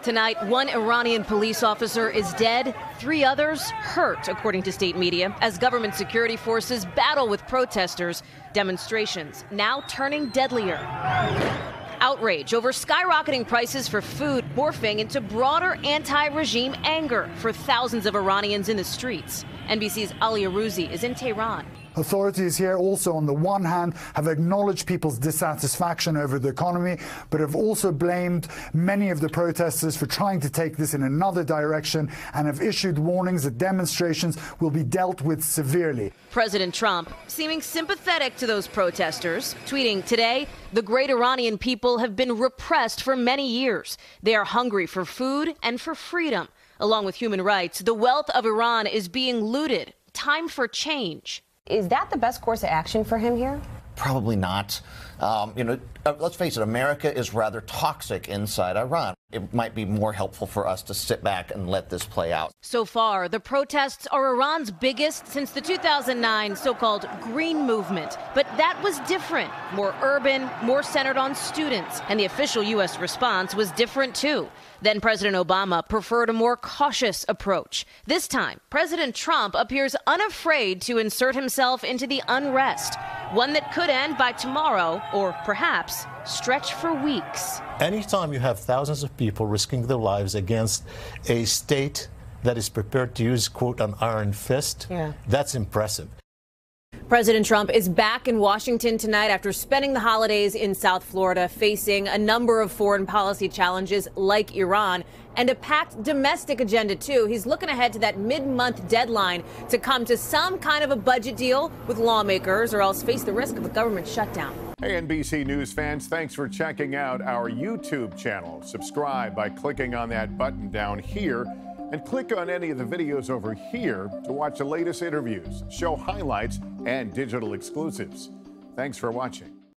Tonight, one Iranian police officer is dead, 3 others hurt, according to state media, as government security forces battle with protesters. Demonstrations now turning deadlier. Outrage over skyrocketing prices for food morphing into broader anti-regime anger for thousands of Iranians in the streets. NBC's Ali Arouzi is in Tehran. Authorities here also, on the one hand, have acknowledged people's dissatisfaction over the economy, but have also blamed many of the protesters for trying to take this in another direction and have issued warnings that demonstrations will be dealt with severely. President Trump seeming sympathetic to those protesters, tweeting today, "The great Iranian people have been repressed for many years. They are hungry for food and for freedom. Along with human rights, the wealth of Iran is being looted. Time for change." Is that the best course of action for him here? Probably not. Let's face it, America is rather toxic inside Iran. It might be more helpful for us to sit back and let this play out. So far, the protests are Iran's biggest since the 2009 so-called Green Movement. But that was different, more urban, more centered on students. And the official U.S. response was different, too. Then President Obama preferred a more cautious approach. This time, President Trump appears unafraid to insert himself into the unrest, one that could end by tomorrow or perhaps stretch for weeks. Anytime you have thousands of people risking their lives against a state that is prepared to use, quote, an iron fist, that's impressive. President Trump is back in Washington tonight after spending the holidays in South Florida, facing a number of foreign policy challenges like Iran and a packed domestic agenda, too. He's looking ahead to that mid-month deadline to come to some kind of a budget deal with lawmakers or else face the risk of a government shutdown. Hey, NBC News fans, thanks for checking out our YouTube channel. Subscribe by clicking on that button down here and click on any of the videos over here to watch the latest interviews, show highlights, and digital exclusives. Thanks for watching.